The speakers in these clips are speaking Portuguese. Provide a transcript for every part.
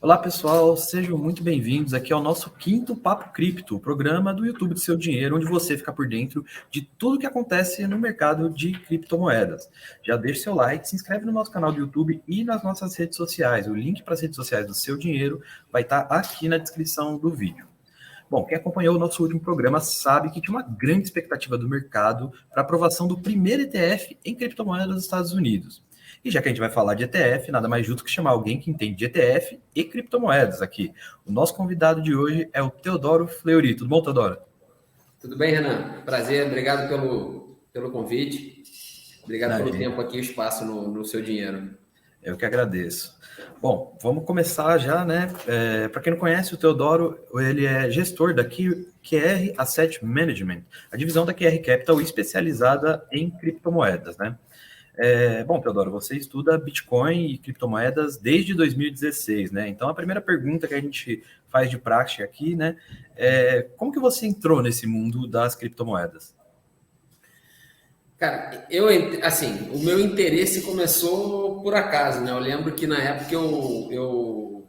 Olá, pessoal, sejam muito bem-vindos aqui ao nosso quinto Papo Cripto, o programa do YouTube do Seu Dinheiro, onde você fica por dentro de tudo que acontece no mercado de criptomoedas. Já deixa seu like, se inscreve no nosso canal do YouTube e nas nossas redes sociais. O link para as redes sociais do Seu Dinheiro vai estar aqui na descrição do vídeo. Bom, quem acompanhou o nosso último programa sabe que tinha uma grande expectativa do mercado para a aprovação do primeiro ETF em criptomoedas dos Estados Unidos. E já que a gente vai falar de ETF, nada mais justo que chamar alguém que entende de ETF e criptomoedas aqui. O nosso convidado de hoje é o Teodoro Fleury. Tudo bom, Teodoro? Tudo bem, Renan? Prazer, obrigado pelo convite. Obrigado pelo tempo aqui e espaço no Seu Dinheiro. Eu que agradeço. Bom, vamos começar já, né? Para quem não conhece, o Teodoro, ele é gestor da QR Asset Management, a divisão da QR Capital especializada em criptomoedas, né? Bom, Teodoro, você estuda Bitcoin e criptomoedas desde 2016, né? Então, a primeira pergunta que a gente faz de praxe aqui, né? Como que você entrou nesse mundo das criptomoedas? Cara, o meu interesse começou por acaso, né? Eu lembro que na época eu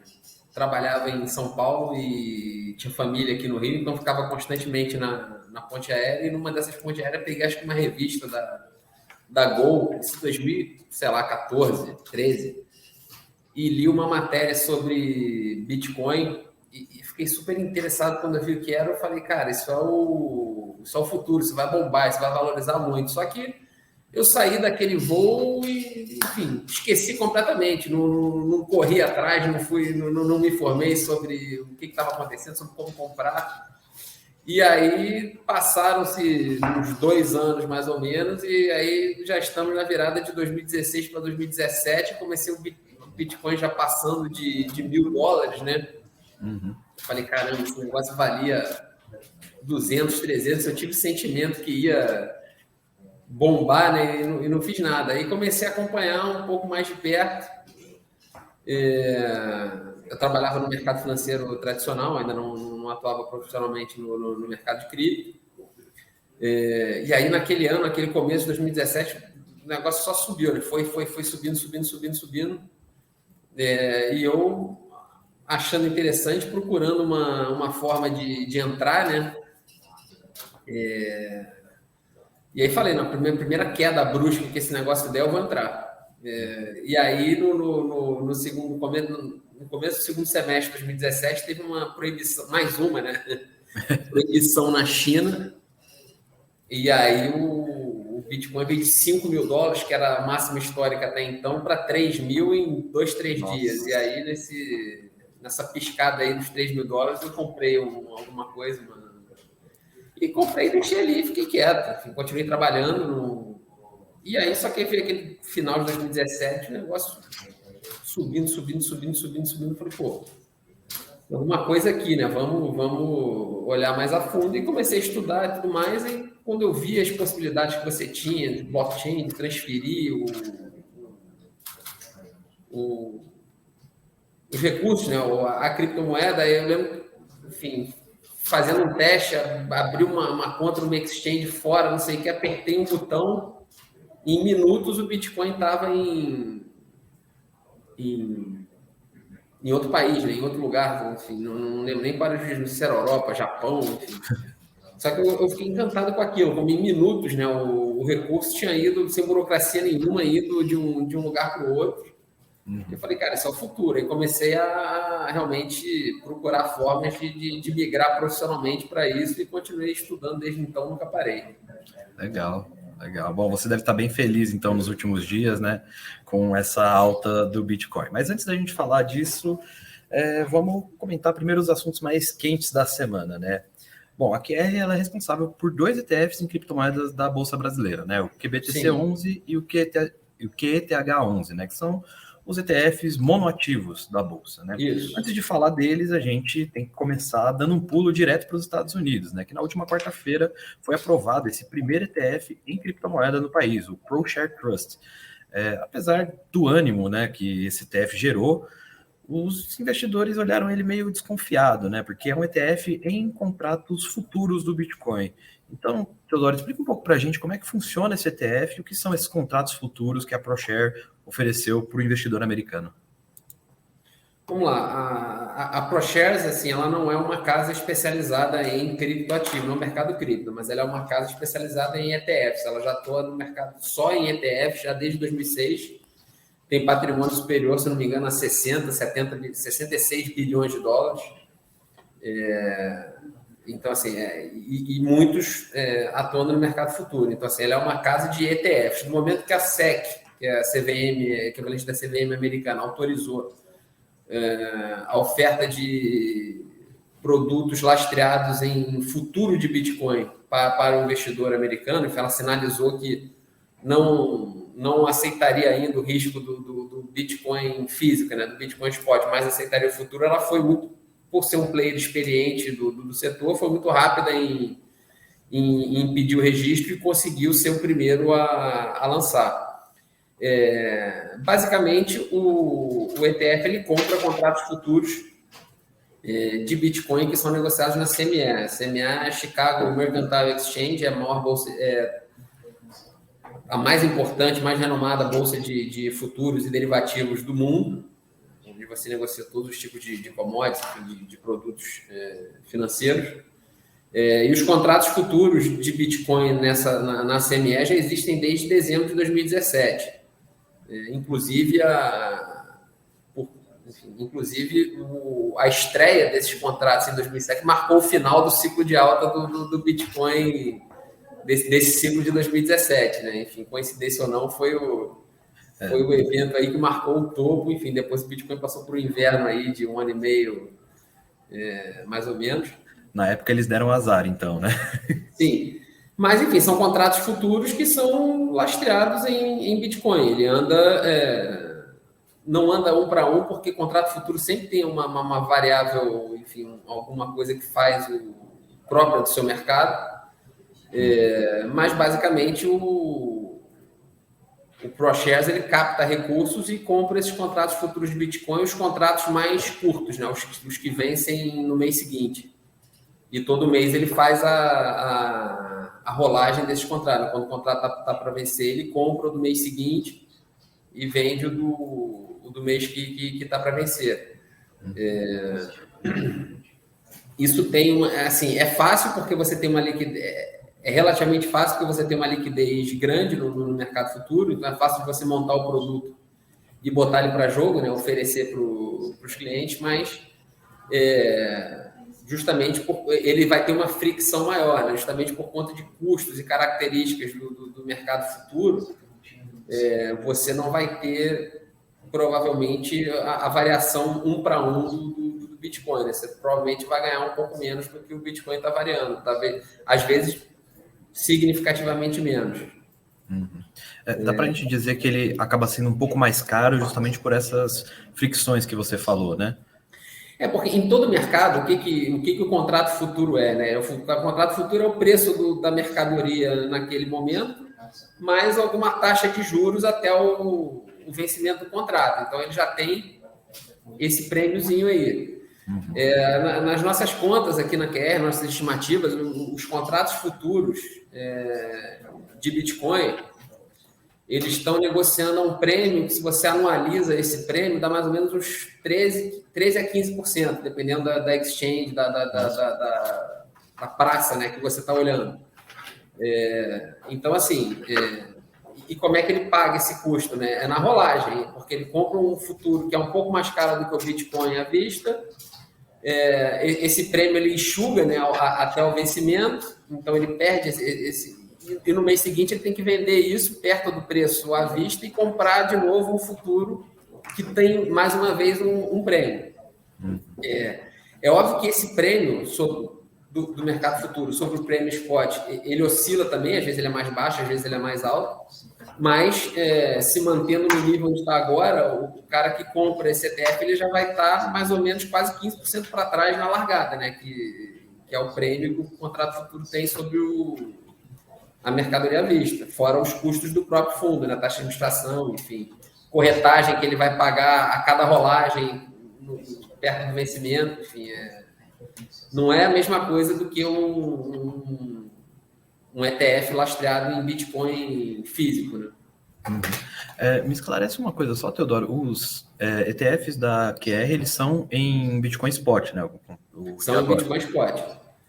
trabalhava em São Paulo e tinha família aqui no Rio, então ficava constantemente na ponte aérea, e numa dessas pontes aéreas peguei, acho que uma revista da Gol, isso 2014, 13, e li uma matéria sobre Bitcoin e fiquei super interessado quando eu vi o que era. Eu falei, cara, isso é o futuro, isso vai bombar, isso vai valorizar muito. Só que eu saí daquele voo e, enfim, esqueci completamente, não corri atrás, não me informei sobre o que estava acontecendo, sobre como comprar. E aí passaram-se uns 2 anos, mais ou menos, e aí já estamos na virada de 2016 para 2017. Comecei o Bitcoin já passando de $1.000, né? Uhum. Falei, caramba, esse negócio valia 200, 300. Eu tive o sentimento que ia bombar, né? E não fiz nada. Aí comecei a acompanhar um pouco mais de perto. Eu trabalhava no mercado financeiro tradicional, ainda não atuava profissionalmente no mercado de cripto. E aí, naquele ano, naquele começo de 2017, o negócio só subiu, né? Foi subindo. E eu achando interessante, procurando uma forma de entrar, né? E aí falei, na primeira queda brusca que esse negócio der, eu vou entrar. E aí, no começo do segundo semestre de 2017, teve uma proibição, mais uma, né? Proibição na China. E aí o Bitcoin veio de $5.000, que era a máxima histórica até então, para 3.000 em 2, 3 dias. E aí, nessa piscada aí dos $3.000, eu comprei alguma coisa, mano. E comprei, deixei ali, fiquei quieto. Continuei trabalhando. E aí, só que veio aquele final de 2017, o negócio subindo. Falei, pô, tem alguma coisa aqui, né? Vamos olhar mais a fundo. E comecei a estudar e tudo mais. E quando eu vi as possibilidades que você tinha de blockchain, de transferir os recursos, né? A criptomoeda, eu lembro, enfim, fazendo um teste, abri uma conta numa exchange fora, não sei o que, apertei um botão, e em minutos o Bitcoin estava em outro país, né? Em outro lugar, enfim, não lembro nem para se era Europa, Japão, enfim. Só que eu fiquei encantado com aquilo, como em minutos, né? O recurso tinha ido, sem burocracia nenhuma, ido de um lugar para o outro. Eu falei, cara, isso é o futuro. Aí comecei a realmente procurar formas de migrar profissionalmente para isso e continuei estudando desde então, nunca parei. Legal. Bom, você deve estar bem feliz, então, nos últimos dias, né, com essa alta do Bitcoin. Mas antes da gente falar disso, vamos comentar primeiro os assuntos mais quentes da semana, né? Bom, a QR ela é responsável por 2 ETFs em criptomoedas da Bolsa Brasileira, né? O QBTC11 e o QETH11, né? Que são os ETFs monoativos da Bolsa, né? Isso. Antes de falar deles, a gente tem que começar dando um pulo direto para os Estados Unidos, né? Que na última quarta-feira foi aprovado esse primeiro ETF em criptomoeda no país, o ProShare Trust. Apesar do ânimo, né, que esse ETF gerou, os investidores olharam ele meio desconfiado, né? Porque é um ETF em contratos futuros do Bitcoin. Então, Teodoro, explica um pouco para a gente como é que funciona esse ETF e o que são esses contratos futuros que a ProShare ofereceu para o investidor americano. Vamos lá, a ProShares, assim, ela não é uma casa especializada em criptoativo, no mercado cripto, mas ela é uma casa especializada em ETFs. Ela já atua no mercado só em ETFs, já desde 2006. Tem patrimônio superior, se não me engano, a 66 bilhões de dólares. Então, assim, e muitos atuando no mercado futuro. Então, assim, ela é uma casa de ETFs. No momento que a SEC, que é a CVM, equivalente da CVM americana, autorizou a oferta de produtos lastreados em futuro de Bitcoin para o investidor americano, ela sinalizou que não aceitaria ainda o risco do Bitcoin físico, né, do Bitcoin spot, mas aceitaria o futuro. Ela foi muito, por ser um player experiente do setor, foi muito rápida em pedir o registro e conseguiu ser o primeiro a lançar. Basicamente, o ETF ele compra contratos futuros de Bitcoin que são negociados na CME. A CME é a Chicago Mercantile Exchange, é a maior bolsa, a mais importante, mais renomada bolsa de futuros e derivativos do mundo, onde você negocia todos os tipos de commodities, de produtos financeiros. E os contratos futuros de Bitcoin na CME já existem desde dezembro de 2017. Inclusive, a estreia desses contratos em 2007 marcou o final do ciclo de alta do Bitcoin, desse ciclo de 2017, né? Enfim, coincidência ou não, foi o evento aí que marcou o topo. Enfim, depois o Bitcoin passou para o inverno aí de 1 ano e meio, mais ou menos. Na época eles deram azar, então, né? Sim. Mas, enfim, são contratos futuros que são lastreados em Bitcoin. Ele não anda um para um, porque contrato futuro sempre tem uma variável, enfim, alguma coisa que faz o próprio do seu mercado. Mas, basicamente, o ProShares ele capta recursos e compra esses contratos futuros de Bitcoin, os contratos mais curtos, né? Os que vencem no mês seguinte. E todo mês ele faz a rolagem desses contratos. Quando o contrato está para vencer, ele compra o do mês seguinte e vende o do mês que está para vencer. Isso tem, assim, é fácil porque você tem uma liquidez, é relativamente fácil porque você tem uma liquidez grande no mercado futuro, então é fácil de você montar o produto e botar ele para jogo, né, oferecer para os clientes, mas justamente ele vai ter uma fricção maior, né? Justamente por conta de custos e características do mercado futuro, você não vai ter provavelmente a variação 1 para 1 do Bitcoin, né? Você provavelmente vai ganhar um pouco menos do que o Bitcoin está variando, às vezes significativamente menos. Dá para a gente dizer que ele acaba sendo um pouco mais caro justamente por essas fricções que você falou, né? Porque em todo mercado, o que o contrato futuro é, né? O contrato futuro é o preço da mercadoria naquele momento, mais alguma taxa de juros até o vencimento do contrato. Então, ele já tem esse prêmiozinho aí. Nas nossas contas aqui na QR, nossas estimativas, os contratos futuros de Bitcoin, eles estão negociando a um prêmio que, se você anualiza esse prêmio, dá mais ou menos uns 13 a 15%, dependendo da exchange, da praça, né, que você está olhando. Então, assim, e como é que ele paga esse custo? Né? É na rolagem, porque ele compra um futuro que é um pouco mais caro do que o Bitcoin à vista. Esse prêmio ele enxuga, né, até o vencimento, então ele perde e no mês seguinte ele tem que vender isso perto do preço à vista e comprar de novo um futuro que tem, mais uma vez, um prêmio. É óbvio que esse prêmio do mercado futuro sobre o prêmio spot, ele oscila também, às vezes ele é mais baixo, às vezes ele é mais alto, mas se mantendo no nível onde está agora, o cara que compra esse ETF ele já vai estar mais ou menos quase 15% para trás na largada, né? Que é o prêmio que o contrato futuro tem sobre a mercadoria à vista, fora os custos do próprio fundo, né? Taxa de administração, enfim, corretagem que ele vai pagar a cada rolagem perto do vencimento, enfim, não é a mesma coisa do que um ETF lastreado em Bitcoin físico, né? Uhum. Me esclarece uma coisa só, Teodoro. Os ETFs da QR, eles são em Bitcoin Spot, né? O de São em agora. Bitcoin Spot.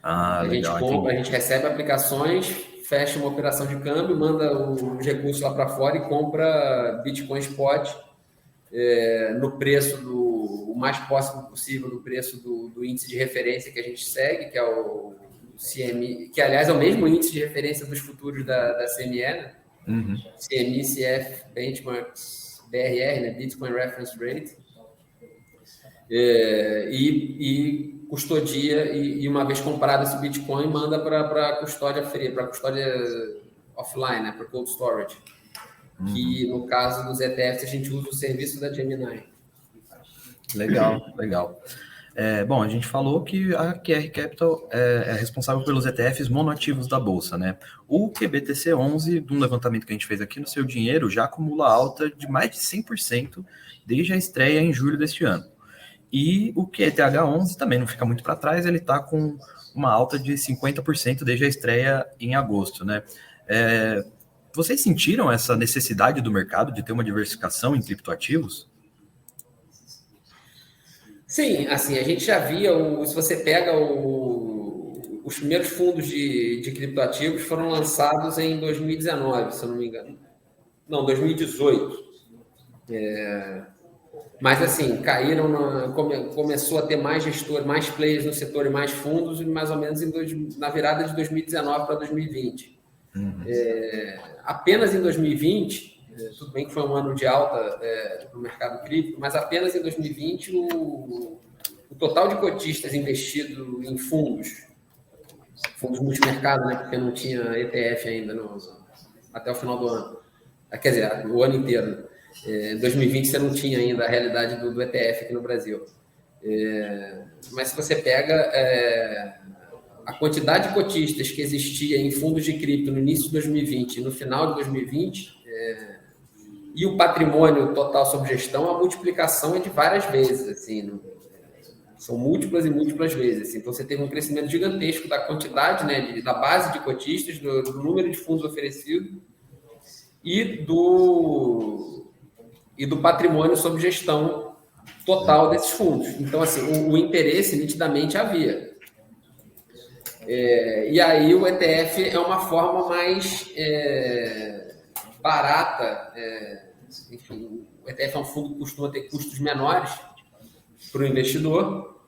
Ah, A gente legal, compra, a entendi. gente recebe aplicações, fecha uma operação de câmbio, manda os recursos lá para fora e compra Bitcoin Spot no preço o mais próximo possível do preço do índice de referência que a gente segue, que é o CME, que aliás é o mesmo índice de referência dos futuros da CME, né? Uhum. CME, CF, Benchmarks, BRR, né? Bitcoin Reference Rate. E custodia, e uma vez comprado esse Bitcoin, manda para a custódia fria, para a custódia offline, né? Para cold storage. Que no caso dos ETFs a gente usa o serviço da Gemini. Legal, legal. Bom, a gente falou que a QR Capital é responsável pelos ETFs monoativos da Bolsa, né? O QBTC11, de um levantamento que a gente fez aqui no Seu Dinheiro, já acumula alta de mais de 100% desde a estreia em julho deste ano. E o QTH11 também não fica muito para trás, ele está com uma alta de 50% desde a estreia em agosto, né? Vocês sentiram essa necessidade do mercado de ter uma diversificação em criptoativos? Sim, assim, a gente já via, se você pega os primeiros fundos de criptoativos foram lançados em 2019, se eu não me engano. Não, 2018. Mas assim, caíram, começou a ter mais gestores, mais players no setor e mais fundos, mais ou menos na virada de 2019 para 2020. Apenas em 2020, tudo bem que foi um ano de alta no mercado cripto, mas apenas em 2020 o total de cotistas investido em fundos multimercado, né, porque não tinha ETF ainda até o final do ano. Quer dizer, o ano inteiro. Em 2020 você não tinha ainda a realidade do ETF aqui no Brasil. Mas se você pega a quantidade de cotistas que existia em fundos de cripto no início de 2020 e no final de 2020, e o patrimônio total sob gestão, a multiplicação é de várias vezes, assim, são múltiplas e múltiplas vezes. Assim. Então, você teve um crescimento gigantesco da quantidade, né, da base de cotistas, do número de fundos oferecidos e do patrimônio sob gestão total desses fundos. Então, assim, o interesse nitidamente havia. E aí o ETF é uma forma mais barata. Enfim, o ETF é um fundo que costuma ter custos menores para o investidor.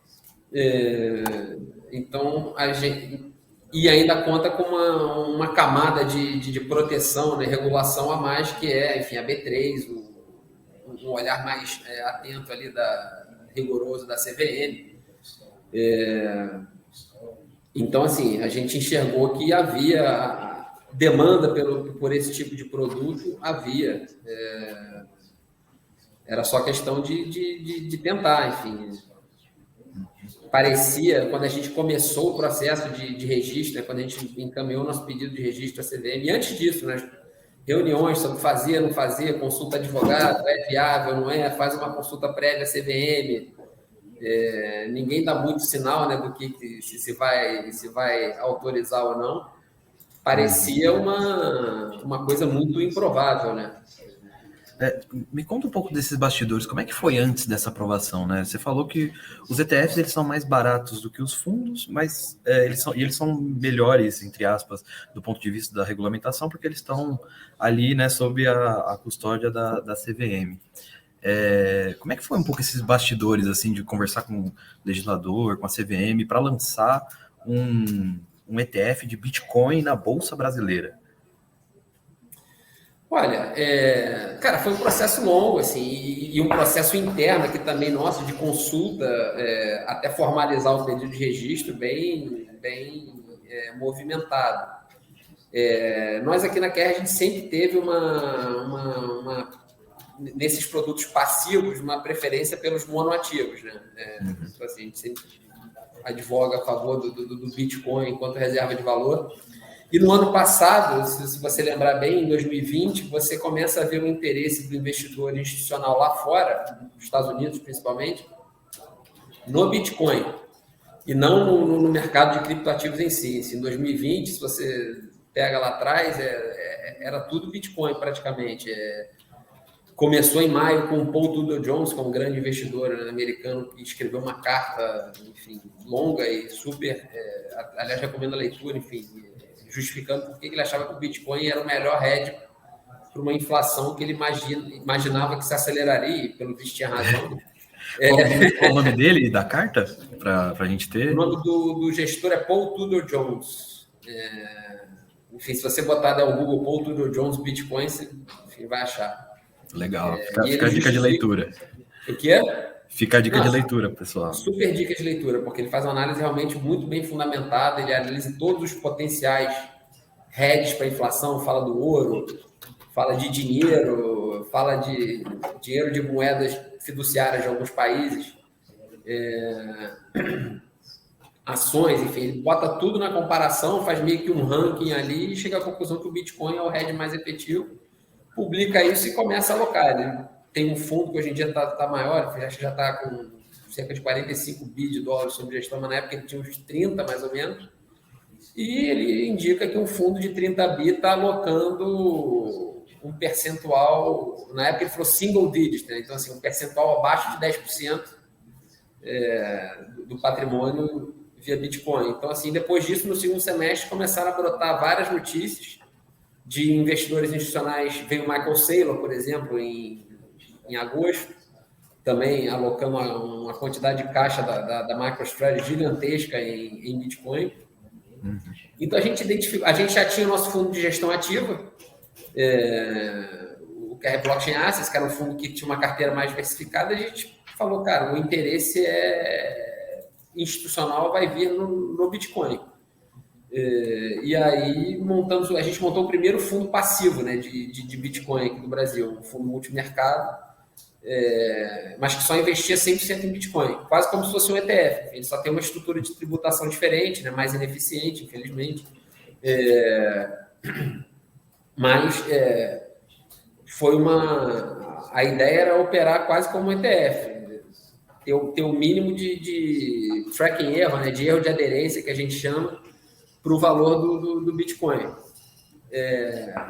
Então, a gente. E ainda conta com uma camada de proteção, né, regulação a mais, que é, enfim, a B3, um olhar mais atento ali rigoroso da CVM. Então, assim, a gente enxergou que havia demanda por esse tipo de produto, havia. Era só questão de tentar, enfim. Parecia, quando a gente começou o processo de registro, quando a gente encaminhou nosso pedido de registro à CVM, e antes disso, né, reuniões sobre fazia, não fazia, consulta advogado, é viável, não é, faz uma consulta prévia à CVM, ninguém dá muito sinal, né, do que se vai autorizar ou não. Parecia uma coisa muito improvável, né? Me conta um pouco desses bastidores, como é que foi antes dessa aprovação, né? Você falou que os ETFs eles são mais baratos do que os fundos, mas eles são melhores, entre aspas, do ponto de vista da regulamentação, porque eles estão ali, né, sob a custódia da CVM. Como é que foi um pouco esses bastidores, assim, de conversar com o legislador, com a CVM, para lançar um ETF de Bitcoin na Bolsa Brasileira? Olha, cara, foi um processo longo, assim, e um processo interno aqui também nosso, de consulta, até formalizar o pedido de registro, bem movimentado. Nós aqui na QR, a gente sempre teve nesses produtos passivos, uma preferência pelos monoativos, né? Então, assim, a gente sempre advoga a favor do Bitcoin enquanto reserva de valor. E no ano passado, se você lembrar bem, em 2020, você começa a ver o interesse do investidor institucional lá fora, nos Estados Unidos principalmente, no Bitcoin, e não no mercado de criptoativos em si. Em 2020, se você pega lá atrás, era tudo Bitcoin praticamente. Começou em maio com o Paul Tudor Jones, que é um grande investidor americano, que escreveu uma carta, enfim, longa e super, aliás, recomendo a leitura, enfim, justificando por que ele achava que o Bitcoin era o melhor hedge para uma inflação que ele imaginava que se aceleraria, e pelo visto tinha razão. Qual o nome dele, da carta, para a gente ter? O nome do gestor é Paul Tudor Jones. Enfim, se você botar no Google Paul Tudor Jones Bitcoin, você, enfim, vai achar. Legal, fica a dica de leitura. O que é? Fica a dica de leitura, pessoal. Super dica de leitura, porque ele faz uma análise realmente muito bem fundamentada, ele analisa todos os potenciais hedges para inflação, fala do ouro, fala de dinheiro, fala de dinheiro de moedas fiduciárias de alguns países, ações, enfim, ele bota tudo na comparação, faz meio que um ranking ali e chega à conclusão que o Bitcoin é o hedge mais efetivo, publica isso e começa a alocar. Ele tem um fundo que hoje em dia está maior, acho que já está com cerca de 45 bi de dólares sob gestão, mas na época ele tinha uns 30 mais ou menos, e ele indica que um fundo de 30 bi está alocando um percentual, na época ele falou single digit, né? Então assim, um percentual abaixo de 10% do patrimônio via Bitcoin. Então assim, depois disso, no segundo semestre, começaram a brotar várias notícias de investidores institucionais. Veio o Michael Saylor, por exemplo, em agosto, também alocando uma quantidade de caixa da MicroStrategy gigantesca em Bitcoin. Então, a gente já tinha o nosso fundo de gestão ativa, o QR Blockchain Assets, que era um fundo que tinha uma carteira mais diversificada. A gente falou, cara, o interesse institucional vai vir no Bitcoin. E aí a gente montou o primeiro fundo passivo, né, de Bitcoin aqui no Brasil, um fundo multimercado, mas que só investia 100% em Bitcoin, quase como se fosse um ETF. Ele só tem uma estrutura de tributação diferente, né, mais ineficiente, infelizmente. Mas a ideia era operar quase como um ETF, ter o mínimo de tracking erro, né, de erro de aderência, que a gente chama, para o valor do Bitcoin.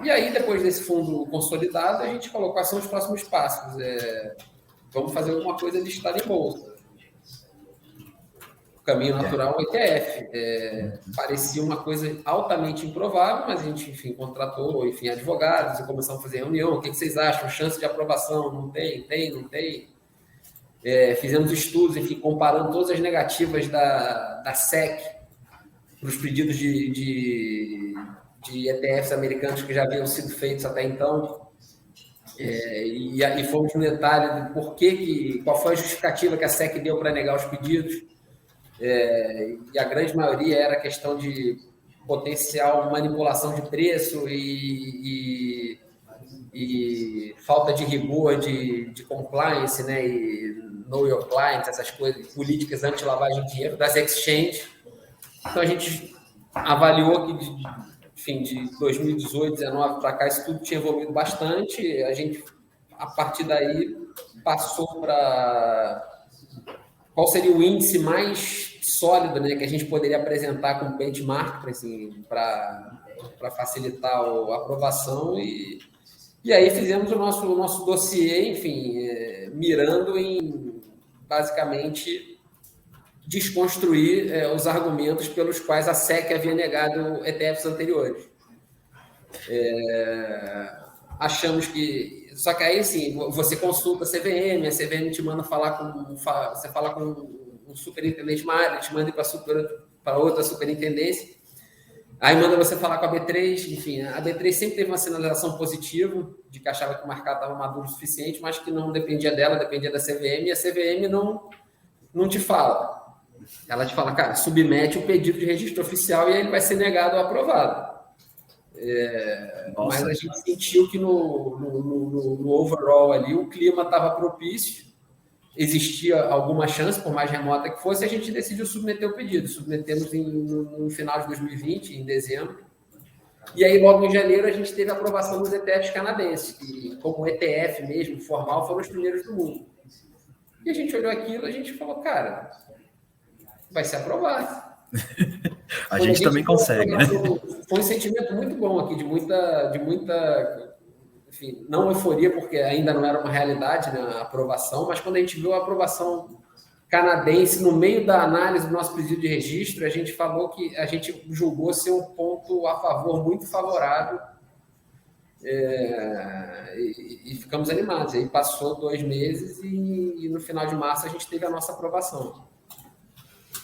E aí, depois desse fundo consolidado, a gente colocou quais são os próximos passos. Vamos fazer alguma coisa listada em bolsa. O caminho natural é o ETF. Parecia uma coisa altamente improvável, mas a gente, enfim, contratou, enfim, advogados e começamos a fazer reunião. O que vocês acham? Chance de aprovação? Não tem? Não tem? Fizemos estudos, enfim, comparando todas as negativas da SEC para os pedidos de ETFs americanos que já haviam sido feitos até então, e fomos no detalhe do qual foi a justificativa que a SEC deu para negar os pedidos, e a grande maioria era questão de potencial manipulação de preço e falta de rigor de compliance, né, e know your client, essas coisas, políticas anti-lavagem de dinheiro das exchanges. Então, a gente avaliou que, enfim, de 2018, 2019 para cá, isso tudo tinha evoluído bastante. A gente, a partir daí, passou para qual seria o índice mais sólido, né, que a gente poderia apresentar como benchmark para facilitar a aprovação. E aí fizemos o nosso dossiê, enfim, mirando em, basicamente, desconstruir os argumentos pelos quais a SEC havia negado ETFs anteriores. Achamos que... Só que aí, sim, você consulta a CVM te manda você fala com um superintendente uma área, te manda para outra superintendência, aí manda você falar com a B3, enfim, a B3 sempre teve uma sinalização positiva, de que achava que o mercado estava maduro o suficiente, mas que não dependia dela, dependia da CVM, e a CVM não te fala. Ela te fala, cara, submete o pedido de registro oficial e aí ele vai ser negado ou aprovado. Mas a gente sentiu que no overall ali o clima estava propício, existia alguma chance, por mais remota que fosse, a gente decidiu submeter o pedido. Submetemos no final de 2020, em dezembro. E aí, logo em janeiro, a gente teve a aprovação dos ETFs canadenses, que, como ETF mesmo, formal, foram os primeiros do mundo. E a gente olhou aquilo e a gente falou, cara, vai ser aprovado. A gente também consegue, né? foi um sentimento muito bom aqui, de muita, enfim, não euforia, porque ainda não era uma realidade, né, a aprovação, mas quando a gente viu a aprovação canadense no meio da análise do nosso pedido de registro, a gente falou que a gente julgou ser um ponto a favor, muito favorável, e ficamos animados. Aí passou 2 meses e no final de março a gente teve a nossa aprovação.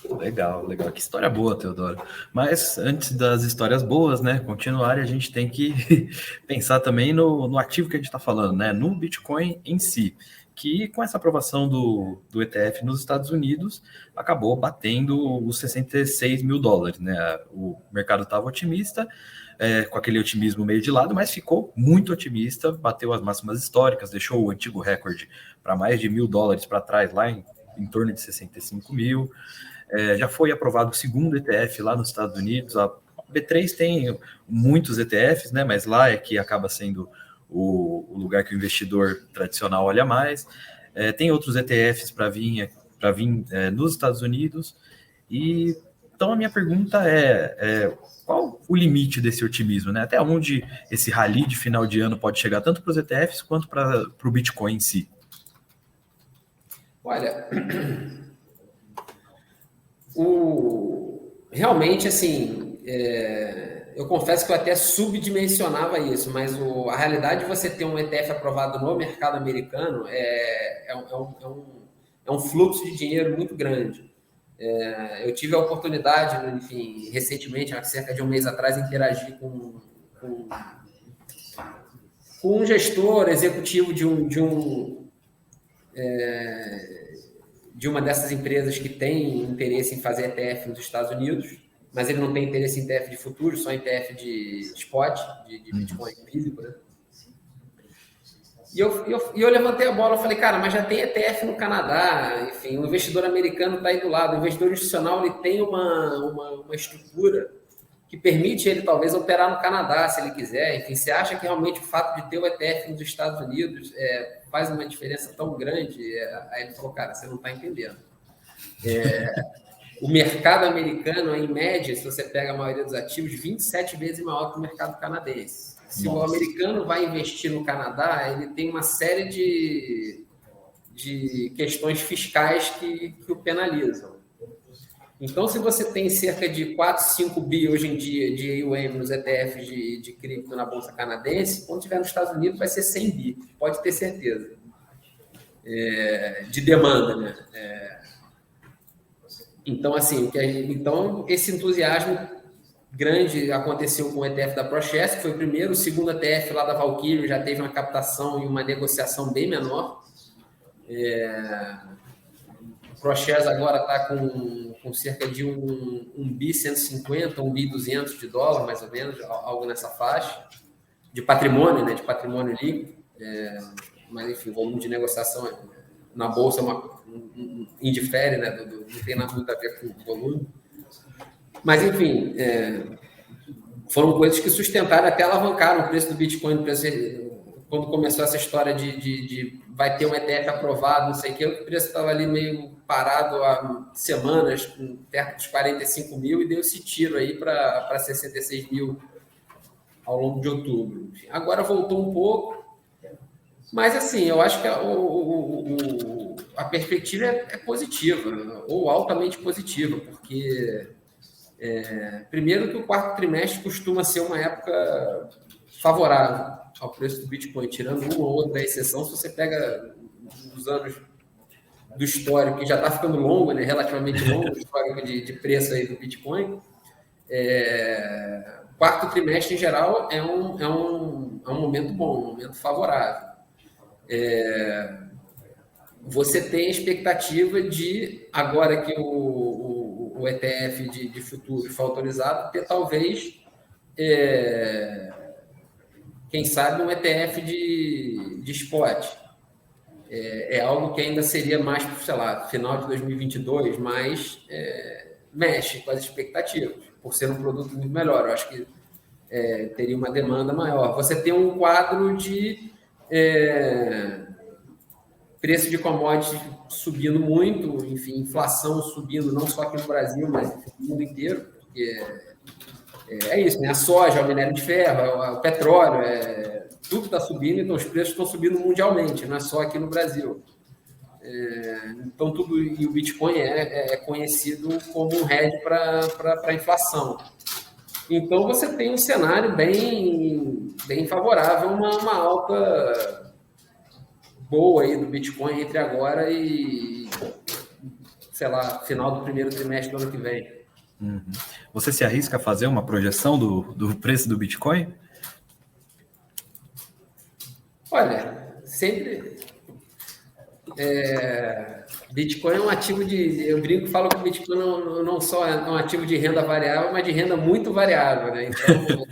Legal, legal. Que história boa, Teodoro. Mas antes das histórias boas, né, continuarem, a gente tem que pensar também no ativo que a gente está falando, né, no Bitcoin em si, que com essa aprovação do ETF nos Estados Unidos, acabou batendo os 66 mil dólares, né? O mercado estava otimista, com aquele otimismo meio de lado, mas ficou muito otimista, bateu as máximas históricas, deixou o antigo recorde para mais de $1.000 para trás, lá em torno de 65 mil. Já foi aprovado o segundo ETF lá nos Estados Unidos. A B3 tem muitos ETFs, né? Mas lá é que acaba sendo o lugar que o investidor tradicional olha mais. Tem outros ETFs para vir nos Estados Unidos. E então a minha pergunta qual o limite desse otimismo, né? Até onde esse rally de final de ano pode chegar, tanto para os ETFs quanto para o Bitcoin em si? Olha, realmente, assim, eu confesso que eu até subdimensionava isso, mas a realidade de você ter um ETF aprovado no mercado americano é um fluxo de dinheiro muito grande. Eu tive a oportunidade, enfim, recentemente, há cerca de um mês atrás, interagir com um gestor executivo de uma dessas empresas que tem interesse em fazer ETF nos Estados Unidos, mas ele não tem interesse em ETF de futuro, só em ETF de spot, de Bitcoin físico, né? E eu levantei a bola, eu falei, cara, mas já tem ETF no Canadá, enfim, o investidor americano está aí do lado, o investidor institucional ele tem uma estrutura que permite ele talvez operar no Canadá, se ele quiser. Enfim, você acha que realmente o fato de ter o ETF nos Estados Unidos faz uma diferença tão grande? Aí ele falou, cara, você não está entendendo. O mercado americano, em média, se você pega a maioria dos ativos, 27 vezes maior que o mercado canadense. Se o americano vai investir no Canadá, ele tem uma série de questões fiscais que o penalizam. Então, se você tem cerca de 4, 5 bi hoje em dia de AUM nos ETFs de cripto na Bolsa Canadense, quando estiver nos Estados Unidos vai ser 100 bi, pode ter certeza, de demanda, né? Então, assim, esse entusiasmo grande aconteceu com o ETF da ProShares, que foi o primeiro. O segundo ETF lá da Valkyrie já teve uma captação e uma negociação bem menor. O ProShares agora está com cerca de um bi 150, um bi 200 de dólar, mais ou menos, algo nessa faixa, de patrimônio, né, de patrimônio líquido. Mas, enfim, o volume de negociação na Bolsa indifere, né, não tem nada muito a ver com o volume. Mas, enfim, foram coisas que sustentaram, até alavancaram o preço do Bitcoin. Quando começou essa história de vai ter um ETF aprovado, não sei o que, o preço estava ali meio parado há semanas, perto dos 45 mil, e deu esse tiro aí para 66 mil ao longo de outubro. Enfim, agora voltou um pouco, mas, assim, eu acho que a perspectiva é positiva, ou altamente positiva, porque... primeiro que o quarto trimestre costuma ser uma época favorável ao preço do Bitcoin, tirando uma ou outra exceção. Se você pega os anos do histórico, que já está ficando longo, né, relativamente longo, o histórico de preço aí do Bitcoin, quarto trimestre, em geral, é um momento bom, um momento favorável. Você tem a expectativa de, agora que o ETF de futuro foi autorizado, ter talvez, quem sabe, um ETF de spot. É algo que ainda seria mais, sei lá, final de 2022, mas mexe com as expectativas, por ser um produto muito melhor. Eu acho que teria uma demanda maior. Você tem um quadro de preço de commodities subindo muito, enfim, inflação subindo, não só aqui no Brasil, mas no mundo inteiro, porque É isso, né? A soja, o minério de ferro, o petróleo, tudo está subindo, então os preços estão subindo mundialmente, não é só aqui no Brasil. Então, tudo, e o Bitcoin é conhecido como um hedge para a inflação. Então, você tem um cenário bem favorável, uma alta boa aí do Bitcoin entre agora e, sei lá, final do primeiro trimestre do ano que vem. Uhum. Você se arrisca a fazer uma projeção do preço do Bitcoin? Olha, sempre... Bitcoin é um ativo de... Eu brinco e falo que o Bitcoin não só é um ativo de renda variável, mas de renda muito variável, né? Então,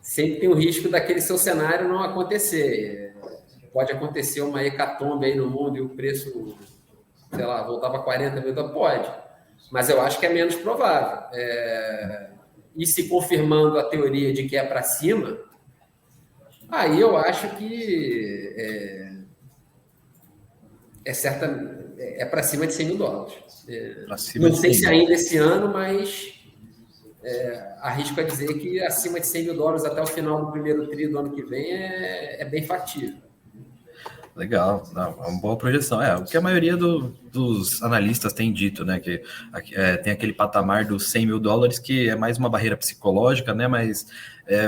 sempre tem o risco daquele seu cenário não acontecer. Pode acontecer uma hecatombe aí no mundo e o preço, sei lá, voltar para 40 mil, pode. Mas eu acho que é menos provável. E se confirmando a teoria de que é para cima, aí eu acho que é para cima de 100 mil dólares. Não sei se ainda esse ano, mas arrisco a dizer que acima de 100 mil dólares até o final do primeiro tri do ano que vem é bem factível. Legal, não, é uma boa projeção. O que a maioria dos analistas tem dito, né? Que tem aquele patamar dos 100 mil dólares que é mais uma barreira psicológica, né? Mas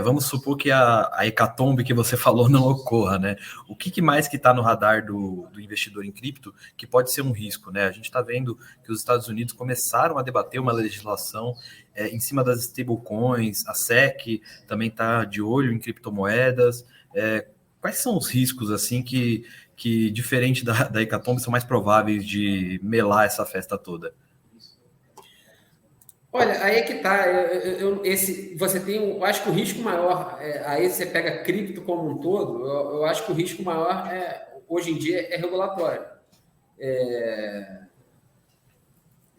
vamos supor que a hecatombe que você falou não ocorra, né? O que mais que está no radar do investidor em cripto que pode ser um risco, né? A gente está vendo que os Estados Unidos começaram a debater uma legislação em cima das stablecoins, a SEC também está de olho em criptomoedas. Quais são os riscos, assim, que diferente da hecatombe, são mais prováveis de melar essa festa toda? Olha, aí é que tá. Você tem, eu acho que o risco maior, aí você pega cripto como um todo, eu acho que o risco maior, hoje em dia, é regulatório.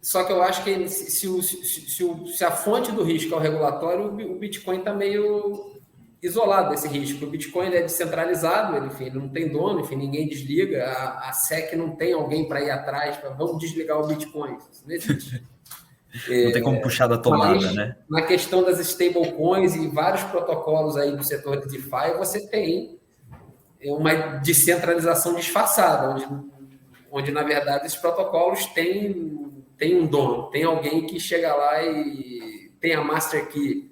Só que eu acho que se a fonte do risco é o regulatório, o Bitcoin está meio isolado desse risco. O Bitcoin é descentralizado, ele não tem dono, ninguém desliga. A SEC não tem alguém para ir atrás, vamos desligar o Bitcoin. Isso não existe. Não tem como puxar da tomada, né? Na questão das stablecoins e vários protocolos aí do setor de DeFi, você tem uma descentralização disfarçada, onde na verdade, esses protocolos têm um dono, tem alguém que chega lá e tem a master key,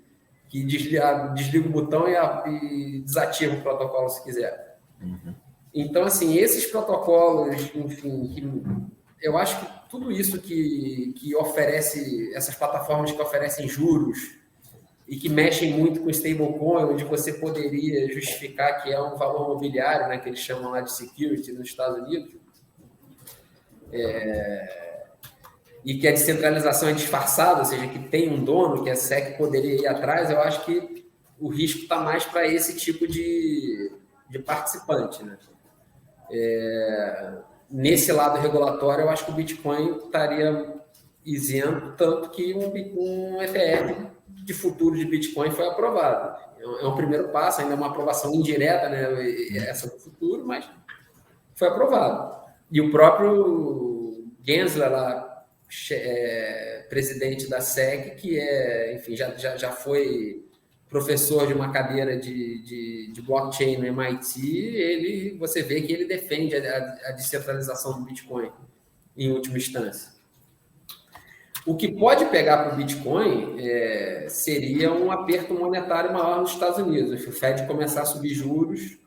que desliga o botão e desativa o protocolo se quiser. Uhum. Então, assim, esses protocolos, enfim, eu acho que tudo isso que oferece, essas plataformas que oferecem juros e que mexem muito com stablecoin, onde você poderia justificar que é um valor mobiliário, né, que eles chamam lá de security nos Estados Unidos, e que a descentralização é disfarçada, ou seja, que tem um dono, que a SEC poderia ir atrás, eu acho que o risco está mais para esse tipo de participante, né? Nesse lado regulatório, eu acho que o Bitcoin estaria isento, tanto que um ETF de futuro de Bitcoin foi aprovado. É um primeiro passo, ainda é uma aprovação indireta, né, essa do futuro, mas foi aprovado. E o próprio Gensler, lá, presidente da SEC, que enfim, já foi professor de uma cadeira de blockchain no MIT, você vê que ele defende a descentralização do Bitcoin em última instância. O que pode pegar para o Bitcoin seria um aperto monetário maior nos Estados Unidos. O Fed começar a subir juros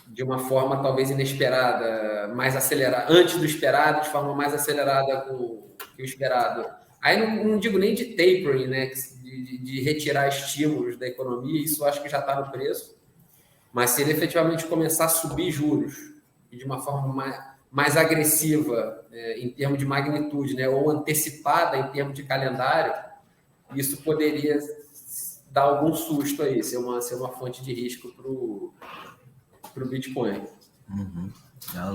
de uma forma talvez inesperada, mais acelerada, antes do esperado, de forma mais acelerada que o esperado. Aí não digo nem de tapering, né, de retirar estímulos da economia, isso acho que já está no preço, mas se ele efetivamente começar a subir juros de uma forma mais agressiva em termos de magnitude, né, ou antecipada em termos de calendário, isso poderia dar algum susto aí, ser uma fonte de risco para o Bitcoin. Uhum.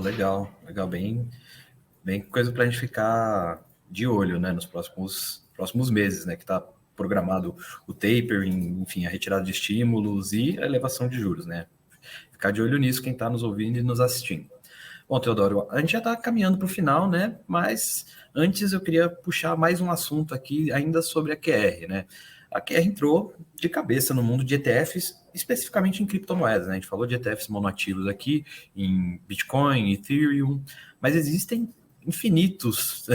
Legal, bem coisa para a gente ficar de olho, né, nos próximos meses, né, que está programado o tapering, enfim, a retirada de estímulos e a elevação de juros, né? Ficar de olho nisso quem está nos ouvindo e nos assistindo. Bom, Teodoro, a gente já está caminhando para o final, né? Mas antes eu queria puxar mais um assunto aqui, ainda sobre a QR, né? A QR entrou de cabeça no mundo de ETFs, especificamente em criptomoedas, né? A gente falou de ETFs monoativos aqui, em Bitcoin, Ethereum, mas existem infinitos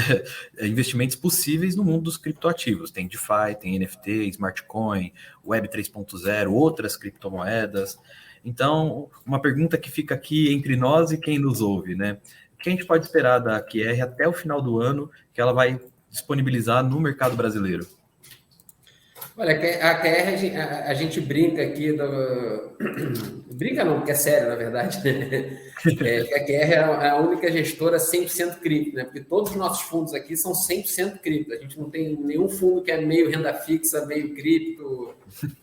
investimentos possíveis no mundo dos criptoativos. Tem DeFi, tem NFT, Smart Coin, Web 3.0, outras criptomoedas. Então, uma pergunta que fica aqui entre nós e quem nos ouve, né? O que a gente pode esperar da QR até o final do ano que ela vai disponibilizar no mercado brasileiro? Olha, a QR, a gente brinca aqui, brinca não, porque é sério, na verdade, né? Que a QR é a única gestora 100% cripto, né? Porque todos os nossos fundos aqui são 100% cripto. A gente não tem nenhum fundo que é meio renda fixa, meio cripto.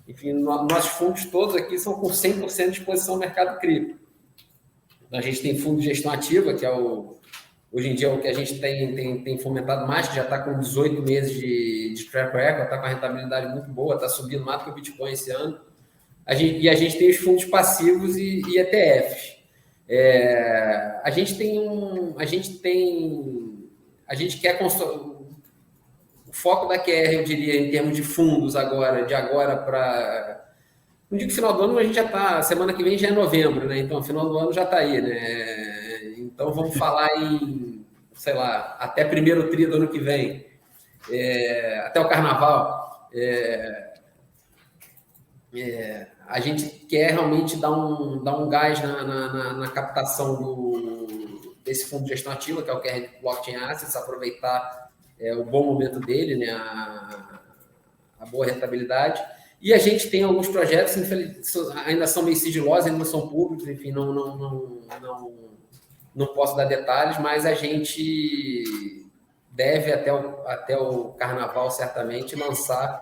Enfim, nossos fundos todos aqui são com 100% de exposição ao mercado cripto. A gente tem fundo de gestão ativa, que é hoje em dia é o que a gente tem fomentado mais, que já está com 18 meses de track record, está com a rentabilidade muito boa, está subindo mais do que o Bitcoin esse ano. A gente tem os fundos passivos e ETFs. A gente quer construir. O foco da QR, eu diria, em termos de fundos agora, de agora para. Não digo final do ano, a gente já está. Semana que vem já é novembro, né? Então, final do ano já está aí, né? Então, vamos falar em, sei lá, até primeiro tri do ano que vem, até o carnaval. A gente quer realmente dar um gás na captação desse fundo de gestão ativa, que é o QR Blockchain Assets, aproveitar o bom momento dele, né? A boa rentabilidade. E a gente tem alguns projetos, ainda são meio sigilosos, ainda não são públicos, enfim, não posso dar detalhes, mas a gente deve, até o carnaval, certamente, lançar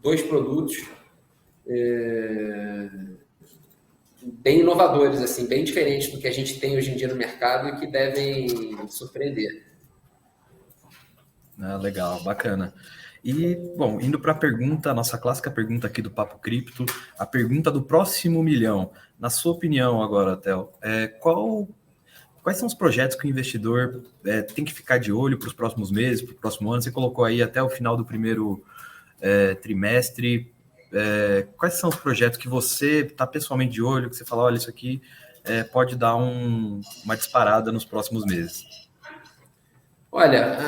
2 produtos bem inovadores, assim, bem diferentes do que a gente tem hoje em dia no mercado e que devem surpreender. Legal, bacana. E, bom, indo para a pergunta, a nossa clássica pergunta aqui do Papo Cripto, a pergunta do próximo milhão. Na sua opinião agora, Theo, quais são os projetos que o investidor tem que ficar de olho para os próximos meses, para o próximo ano? Você colocou aí até o final do primeiro trimestre. Quais são os projetos que você está pessoalmente de olho, que você fala, olha, isso aqui pode dar uma disparada nos próximos meses? Olha,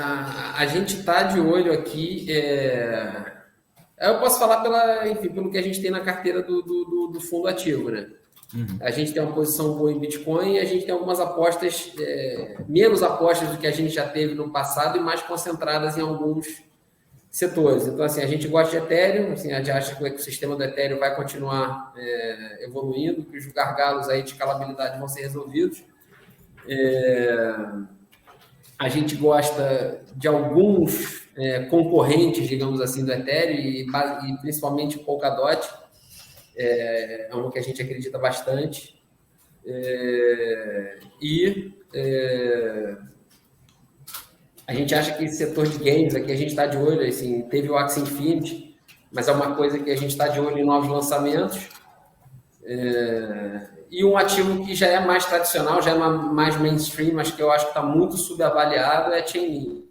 a gente está de olho aqui. Eu posso falar pelo que a gente tem na carteira do fundo ativo, né? Uhum. A gente tem uma posição boa em Bitcoin e a gente tem algumas apostas, menos apostas do que a gente já teve no passado e mais concentradas em alguns setores. Então, assim, a gente gosta de Ethereum, assim, a gente acha que o ecossistema do Ethereum vai continuar evoluindo, que os gargalos aí de escalabilidade vão ser resolvidos. A gente gosta de alguns concorrentes, digamos assim, do Ethereum e principalmente o Polkadot. É uma que a gente acredita bastante. A gente acha que esse setor de games aqui, a gente está de olho, assim, teve o Axie Infinity, mas é uma coisa que a gente está de olho em novos lançamentos. E um ativo que já é mais tradicional, já é mais mainstream, mas que eu acho que está muito subavaliado, é a Chainlink.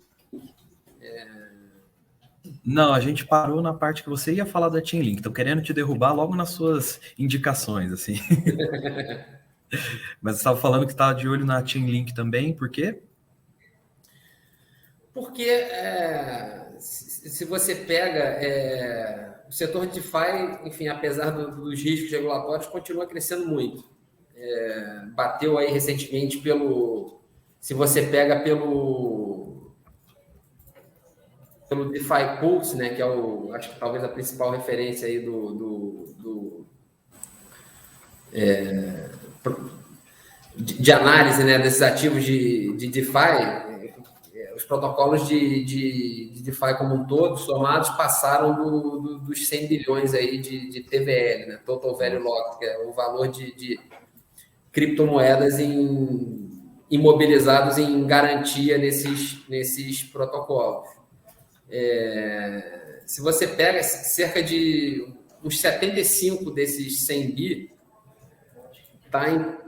Não, a gente parou na parte que você ia falar da Chainlink. Estão querendo te derrubar logo nas suas indicações, assim. Mas você estava falando que estava de olho na Chainlink também, por quê? Porque se você pega o setor de DeFi, enfim, apesar dos riscos regulatórios, continua crescendo muito. Bateu aí recentemente se você pega pelo DeFi Pulse, né, que é acho que talvez a principal referência aí de análise, né, desses ativos de DeFi, os protocolos de DeFi como um todo, somados, passaram dos 100 bilhões aí de TVL, né, Total Value Locked, que é o valor de criptomoedas imobilizados em garantia nesses protocolos. Se você pega cerca de uns 75 desses 100 bi,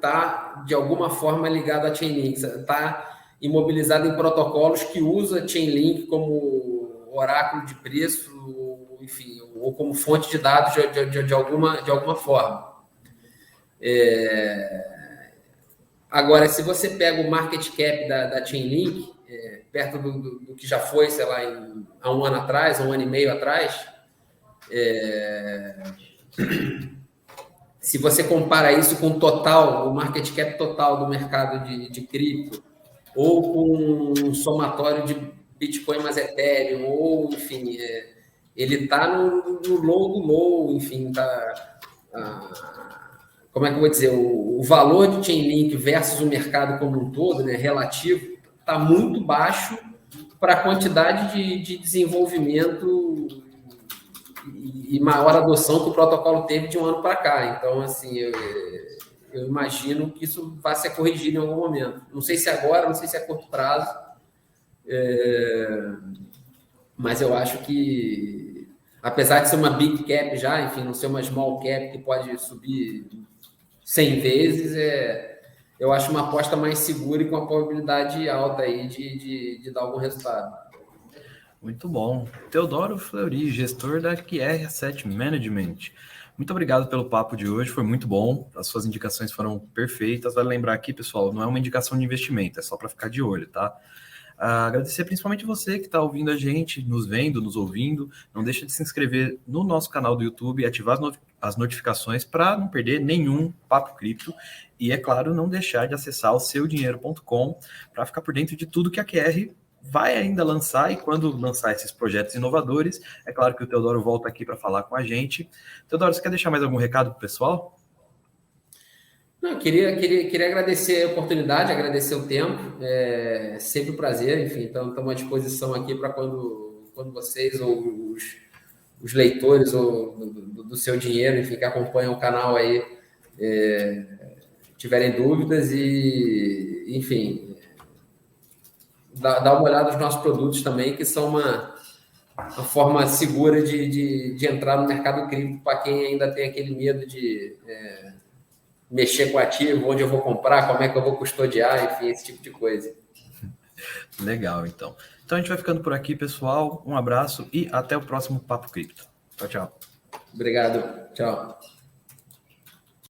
tá de alguma forma ligado a Chainlink, está imobilizado em protocolos que usa Chainlink como oráculo de preço, enfim, ou como fonte de dados de alguma forma. Agora, se você pega o market cap da Chainlink, perto do que já foi, sei lá, há um ano atrás, um ano e meio atrás, se você compara isso com o market cap total do mercado de cripto, ou com um somatório de Bitcoin mais Ethereum, ou, enfim, ele está no low do low, enfim, como é que eu vou dizer, o valor de Chainlink versus o mercado como um todo, né, relativo, está muito baixo para a quantidade de desenvolvimento e maior adoção que o protocolo teve de um ano para cá. Então, assim, eu imagino que isso vai ser corrigido em algum momento. Não sei se agora, não sei se é curto prazo, mas eu acho que, apesar de ser uma big cap já, enfim, não ser uma small cap que pode subir 100 vezes, eu acho uma aposta mais segura e com a probabilidade alta aí de dar algum resultado. Muito bom. Teodoro Fleury, gestor da QR Asset Management. Muito obrigado pelo papo de hoje, foi muito bom. As suas indicações foram perfeitas. Vale lembrar aqui, pessoal, não é uma indicação de investimento, é só para ficar de olho, tá? Agradecer principalmente você que está ouvindo a gente, nos vendo, nos ouvindo. Não deixa de se inscrever no nosso canal do YouTube e ativar as notificações para não perder nenhum Papo Cripto. E, é claro, não deixar de acessar o seudinheiro.com para ficar por dentro de tudo que a QR vai ainda lançar, e quando lançar esses projetos inovadores, é claro que o Teodoro volta aqui para falar com a gente. Teodoro, você quer deixar mais algum recado para o pessoal? Não, queria agradecer a oportunidade, agradecer o tempo, é sempre um prazer, enfim, então estamos à disposição aqui para quando vocês ou os leitores ou do Seu Dinheiro, enfim, que acompanham o canal aí, tiverem dúvidas e, enfim, dá uma olhada nos nossos produtos também, que são uma forma segura de entrar no mercado cripto para quem ainda tem aquele medo de mexer com ativo, onde eu vou comprar, como é que eu vou custodiar, enfim, esse tipo de coisa. Legal, então. Então a gente vai ficando por aqui, pessoal. Um abraço e até o próximo Papo Cripto. Tchau, tchau. Obrigado. Tchau.